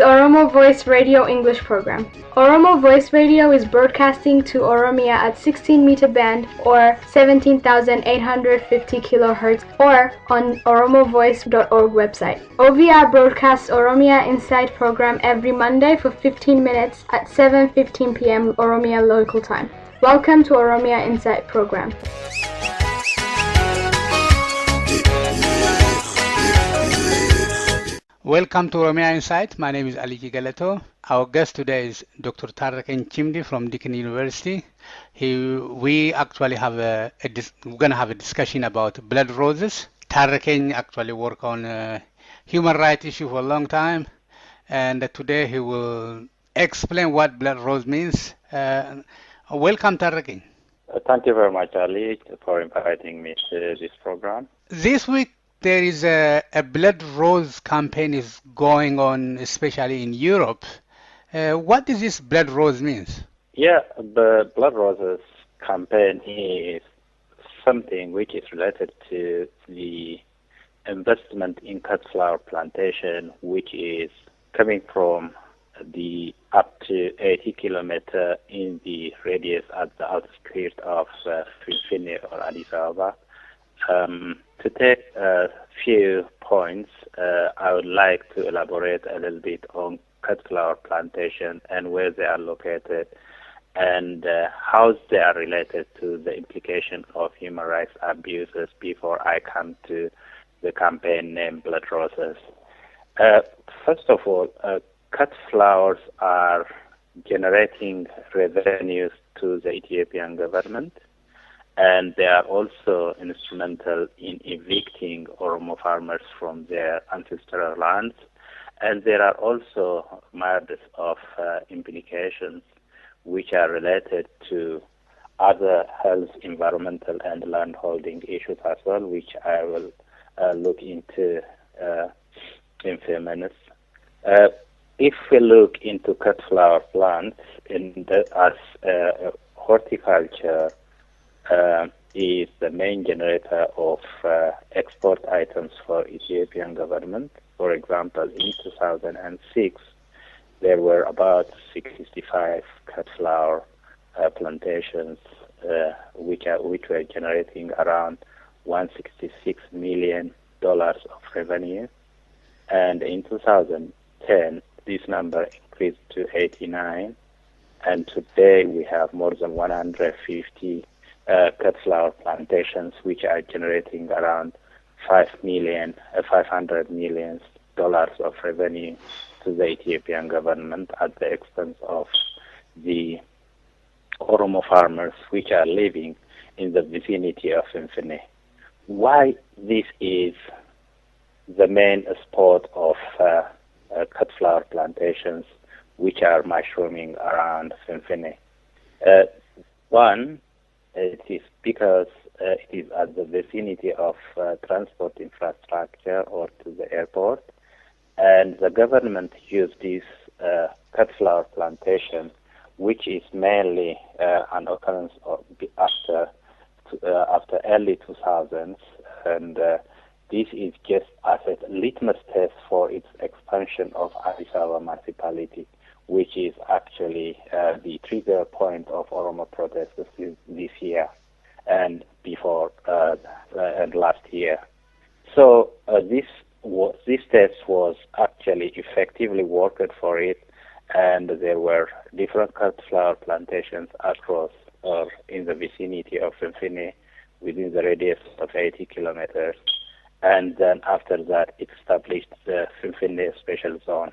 Oromo Voice Radio English program. Oromo Voice Radio is broadcasting to Oromia at 16-meter band or 17,850 kilohertz or on oromovoice.org website. OVR broadcasts Oromia Insight program every Monday for 15 minutes at 7:15 p.m. Oromia local time. Welcome to Oromia Insight program. Welcome to Oromia Insight. My name is Aliki Galeto. Our guest today is Dr. Tarekegn Chimdi from Deakin University. We actually have we're going to have a discussion about blood roses. Tarekegn actually worked on human rights issue for a long time, and today he will explain what blood rose means. Welcome, Tarekegn. Thank you very much, Ali, for inviting me to this program. This week, there is a blood rose campaign is going on, especially in Europe. What does this blood rose means? Yeah, the blood roses campaign is something which is related to the investment in cut flower plantation, which is coming from the up to 80 kilometer in the radius at the outskirts of Finfinne or Addis Ababa. To take a few points, I would like to elaborate a little bit on cut flower plantation and where they are located and how they are related to the implication of human rights abuses before I come to the campaign named Blood Roses. First of all, cut flowers are generating revenues to the Ethiopian government, and they are also instrumental in evicting Oromo farmers from their ancestral lands. And there are also myriad of implications which are related to other health, environmental, and landholding issues as well, which I will look into in a few minutes. If we look into cut flower plants as horticulture, is the main generator of export items for Ethiopian government. For example, in 2006, there were about 65 cut flower plantations which were generating around $166 million of revenue. And in 2010, this number increased to 89. And today we have more than 150 cut flower plantations which are generating around $500 million of revenue to the Ethiopian government at the expense of the Oromo farmers which are living in the vicinity of Finfinne. Why this is the main sport of cut flower plantations which are mushrooming around Finfinne? One, it is because it is at the vicinity of transport infrastructure or to the airport, and the government used this cut flower plantation, which is mainly an occurrence after early 2000s, and this is just as a litmus test for its expansion of Addis Ababa municipality, which is actually the trigger point of Oromo protests this year and before and last year. So this test was actually effectively worked for it, and there were different cut flower plantations across or in the vicinity of Finfinne within the radius of 80 kilometers. And then after that, it established the Finfinne special zone.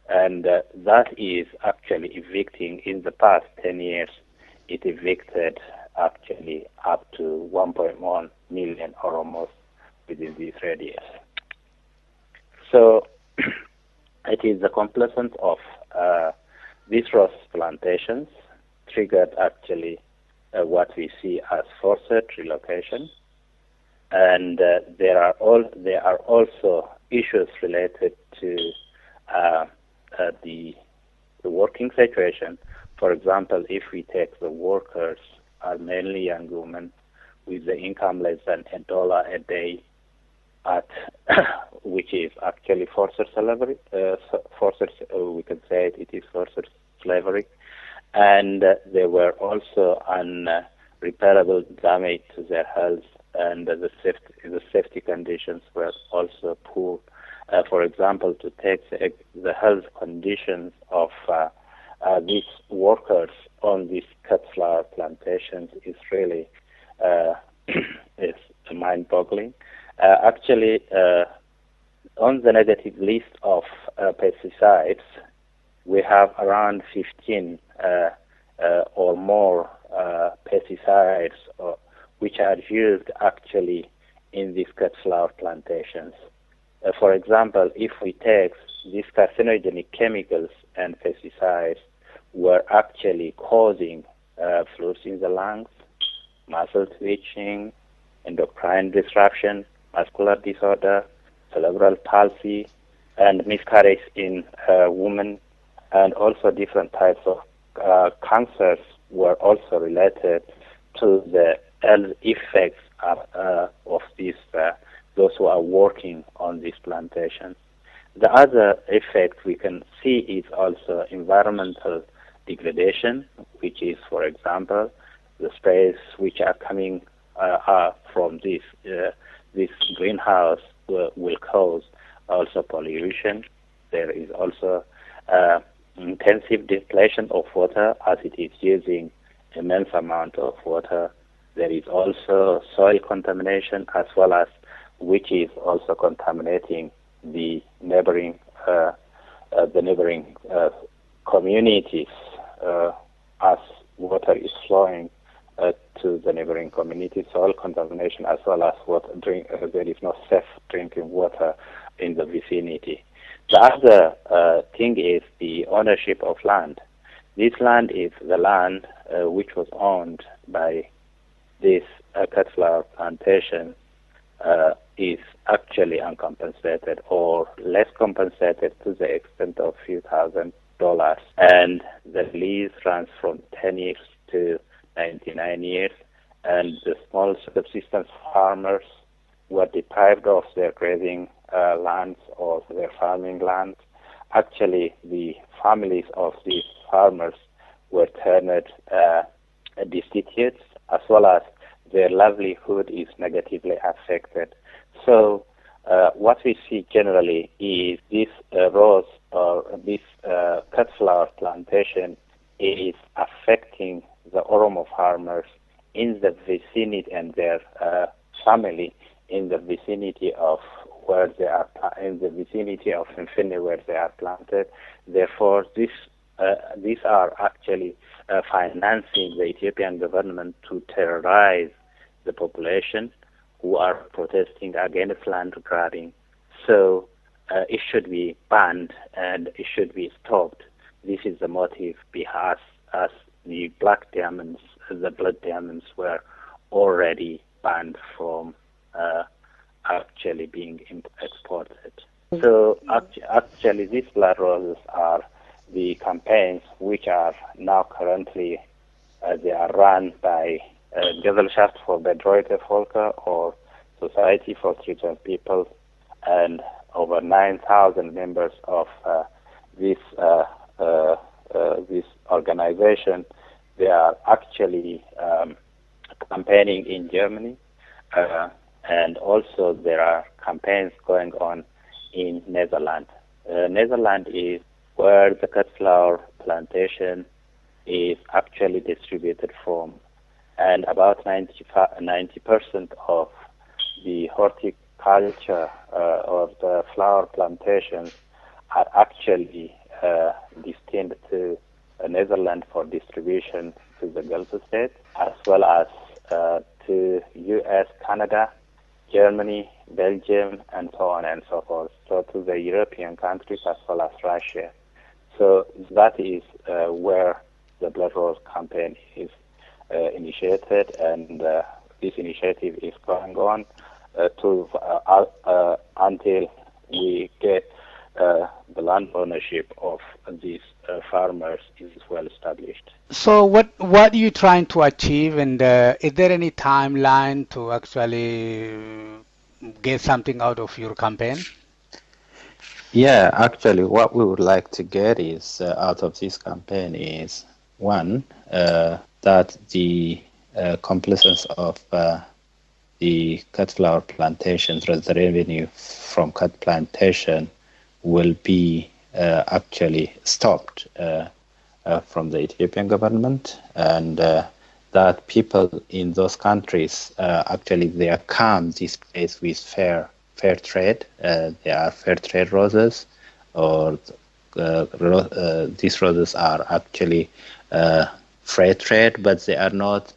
And that is actually evicting, in the past 10 years, it evicted actually up to 1.1 million Oromos within this radius. So it is the complacence of these rose plantations triggered actually what we see as forced relocation. And there are also issues related to the working situation. For example, if we take the workers are mainly young women with the income less than $1 a day, at which is actually forced slavery. We can say it is forced slavery, and there were also unrepairable damage to their health, and the safety conditions were also poor. For example, to take the health conditions of these workers on these cut flower plantations is really it's mind-boggling. Actually, on the negative list of pesticides, we have around 15 or more pesticides which are used actually in these cut flower plantations. For example, if we take these carcinogenic chemicals and pesticides were actually causing fluids in the lungs, muscle twitching, endocrine disruption, muscular disorder, cerebral palsy, and miscarriage in women, and also different types of cancers were also related to the health effects of these those who are working on these plantations. The other effect we can see is also environmental degradation, which is, for example, the sprays which are coming from this greenhouse will cause also pollution. There is also intensive depletion of water as it is using immense amount of water. There is also soil contamination as well as which is also contaminating the neighboring communities as water is flowing to the neighboring communities. Soil contamination as well as there is no safe drinking water in the vicinity. The other thing is the ownership of land. This land is the land which was owned by this cut flower plantation is actually uncompensated or less compensated to the extent of few $1,000s, and the lease runs from 10 years to 99 years, and the small subsistence farmers were deprived of their grazing lands or their farming lands. Actually, the families of these farmers were turned destitute, as well as their livelihood is negatively affected. So what we see generally is this rose or this cut flower plantation is affecting the Oromo farmers in the vicinity and their family in the vicinity of where they are in the vicinity of Finfinne where they are planted. Therefore, these are actually financing the Ethiopian government to terrorize the population who are protesting against land grabbing. So it should be banned and it should be stopped. This is the motive behind us. The black diamonds, the blood diamonds were already banned from actually being exported. So actually these blood roses are the campaigns which are now currently, they are run by Gesellschaft for Bedrohte Völker or Society for Threatened People, and over 9,000 members of this organization. They are actually campaigning in Germany, and also there are campaigns going on in Netherlands. Netherlands is where the cut flower plantation is actually distributed from, and about 90% of the horticulture or the flower plantations are actually destined to Netherlands for distribution to the Gulf states, as well as to U.S., Canada, Germany, Belgium, and so on and so forth, so to the European countries as well as Russia. So that is where the Blood Rose campaign is initiated, and this initiative is going on until we get the land ownership of these farmers is well established. So what are you trying to achieve, and is there any timeline to actually get something out of your campaign? Yeah, actually, what we would like to get is out of this campaign is one, that the compliance of the cut flower plantations, the revenue from cut plantation will be actually stopped from the Ethiopian government, and that people in those countries actually they are come this place with fair trade. They are fair trade roses, or these roses are actually fair trade, but they are not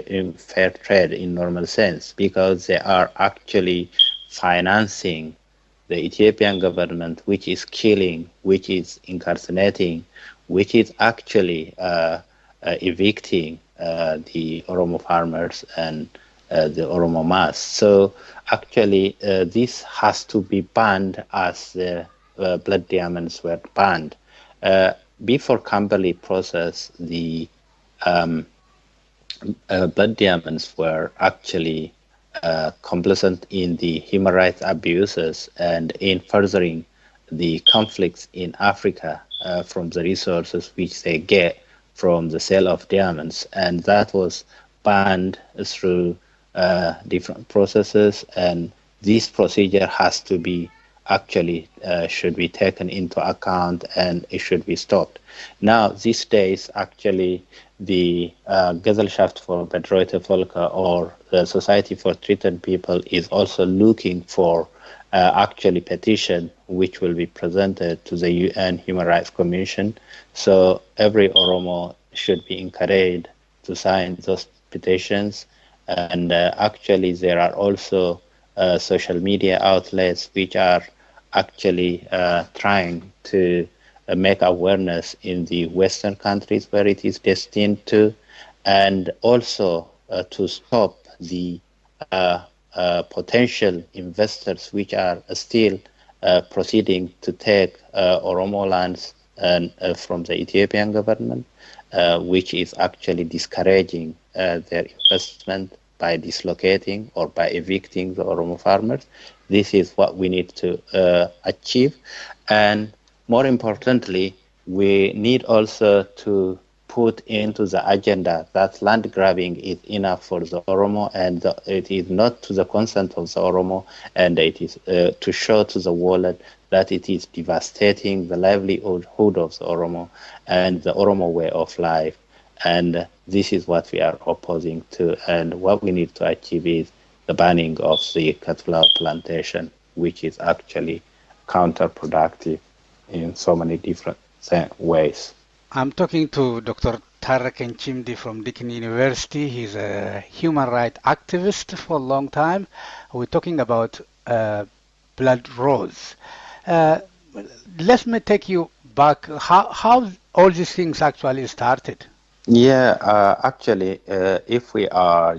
in fair trade in normal sense, because they are actually financing the Ethiopian government, which is killing, which is incarcerating, which is actually evicting the Oromo farmers and the Oromo mass. So actually this has to be banned, as the blood diamonds were banned. Before Kimberley process, the blood diamonds were actually complicit in the human rights abuses and in furthering the conflicts in Africa from the resources which they get from the sale of diamonds, and that was banned through different processes, and this procedure has to be actually should be taken into account, and it should be stopped. Now these days actually the Gesellschaft for Bedrohte Völker, or the Society for Treated People, is also looking for actually petition which will be presented to the UN Human Rights Commission. So every Oromo should be encouraged to sign those petitions, and actually there are also social media outlets which are actually trying to make awareness in the Western countries where it is destined to, and also to stop the potential investors which are still proceeding to take Oromo lands and from the Ethiopian government, which is actually discouraging their investment by dislocating or by evicting the Oromo farmers. This is what we need to achieve, and more importantly, we need also to put into the agenda that land grabbing is enough for the Oromo, and it is not to the consent of the Oromo, and it is to show to the world that it is devastating the livelihood of the Oromo and the Oromo way of life. And this is what we are opposing to, and what we need to achieve is the banning of the cut flower plantation, which is actually counterproductive in so many different ways. I'm talking to Dr. Tarekegn Chimdi from Deakin University. He's a human rights activist for a long time. We're talking about blood rose. Let me take you back. How all these things actually started? Yeah, actually, if we are